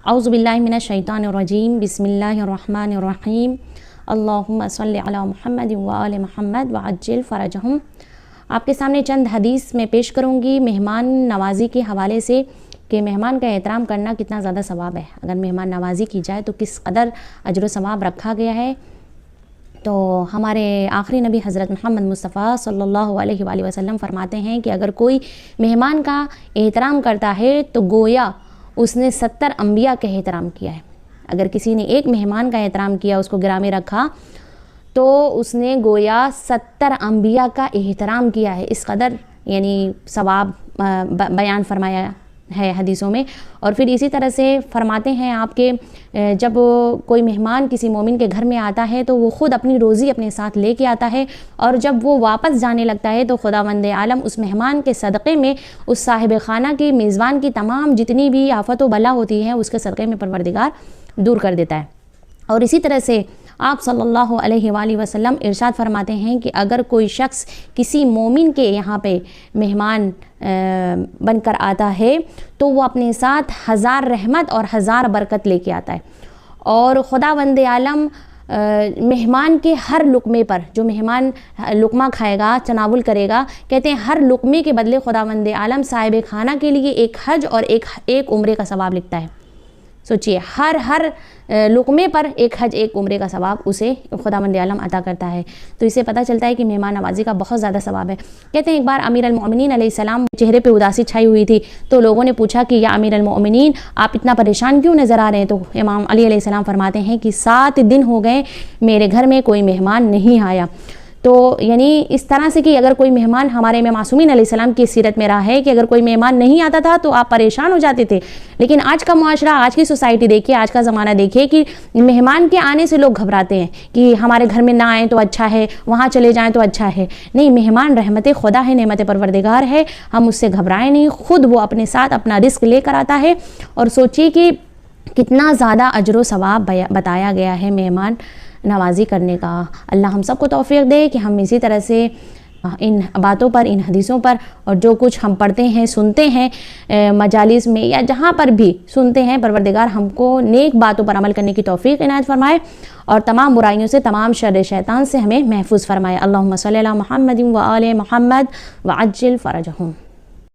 اعوذ باللہ من الشیطان الرجیم، بسم اللہ الرحمن الرحیم، اللہم صلی علی محمد وآل محمد وعجل فرجہم۔ آپ کے سامنے چند حدیث میں پیش کروں گی مہمان نوازی کے حوالے سے کہ مہمان کا احترام کرنا کتنا زیادہ ثواب ہے۔ اگر مہمان نوازی کی جائے تو کس قدر اجر و ثواب رکھا گیا ہے۔ تو ہمارے آخری نبی حضرت محمد مصطفیٰ صلی اللہ علیہ وآلہ وسلم فرماتے ہیں کہ اگر کوئی مہمان کا احترام کرتا ہے تو گویا اس نے 70 انبیاء کا احترام کیا ہے۔ اگر کسی نے ایک مہمان کا احترام کیا، اس کو گرامی رکھا، تو اس نے گویا 70 انبیاء کا احترام کیا ہے۔ اس قدر یعنی ثواب بیان فرمایا ہے حدیثوں میں۔ اور پھر اسی طرح سے فرماتے ہیں آپ کے جب کوئی مہمان کسی مومن کے گھر میں آتا ہے تو وہ خود اپنی روزی اپنے ساتھ لے کے آتا ہے، اور جب وہ واپس جانے لگتا ہے تو خداوند عالم اس مہمان کے صدقے میں اس صاحب خانہ کی میزبان کی تمام جتنی بھی آفت و بلا ہوتی ہیں اس کے صدقے میں پروردگار دور کر دیتا ہے۔ اور اسی طرح سے آپ صلی اللہ علیہ وآلہ وسلم ارشاد فرماتے ہیں کہ اگر کوئی شخص کسی مومن کے یہاں پہ مہمان بن کر آتا ہے تو وہ اپنے ساتھ 1000 رحمت اور 1000 برکت لے کے آتا ہے، اور خداوند عالم مہمان کے ہر لقمے پر، جو مہمان لقمہ کھائے گا، تناول کرے گا، کہتے ہیں ہر لقمے کے بدلے خداوند عالم صاحب خانہ کے لیے ایک حج اور ایک عمرے کا ثواب لکھتا ہے۔ سوچئے، ہر لقمے پر ایک حج ایک عمرے کا ثواب اسے خداوند عالم عطا کرتا ہے۔ تو اس سے پتہ چلتا ہے کہ مہمان نوازی کا بہت زیادہ ثواب ہے۔ کہتے ہیں ایک بار امیر المؤمنین علیہ السلام چہرے پہ اداسی چھائی ہوئی تھی، تو لوگوں نے پوچھا کہ یا امیر المؤمنین آپ اتنا پریشان کیوں نظر آ رہے ہیں؟ تو امام علی علیہ السلام فرماتے ہیں کہ 7 دن ہو گئے میرے گھر میں کوئی مہمان نہیں آیا۔ تو یعنی اس طرح سے کہ اگر کوئی مہمان، ہمارے امام معصومین علیہ السلام کی سیرت میں رہا ہے کہ اگر کوئی مہمان نہیں آتا تھا تو آپ پریشان ہو جاتے تھے، لیکن آج کا معاشرہ، آج کی سوسائٹی دیکھیے، آج کا زمانہ دیکھیے کہ مہمان کے آنے سے لوگ گھبراتے ہیں کہ ہمارے گھر میں نہ آئیں تو اچھا ہے، وہاں چلے جائیں تو اچھا ہے۔ نہیں، مہمان رحمت خدا ہے، نعمت پروردگار ہے، ہم اس سے گھبرائیں نہیں، خود وہ اپنے ساتھ اپنا رزق لے کر آتا ہے۔ اور سوچیے کہ کتنا زیادہ اجر و ثواب بتایا گیا ہے مہمان نوازی کرنے کا۔ اللہ ہم سب کو توفیق دے کہ ہم اسی طرح سے ان باتوں پر، ان حدیثوں پر، اور جو کچھ ہم پڑھتے ہیں، سنتے ہیں مجالس میں یا جہاں پر بھی سنتے ہیں، پروردگار ہم کو نیک باتوں پر عمل کرنے کی توفیق عنایت فرمائے، اور تمام برائیوں سے، تمام شر شیطان سے ہمیں محفوظ فرمائے۔ اللہم صلی علی محمد وآل محمد وعجل فرجہم۔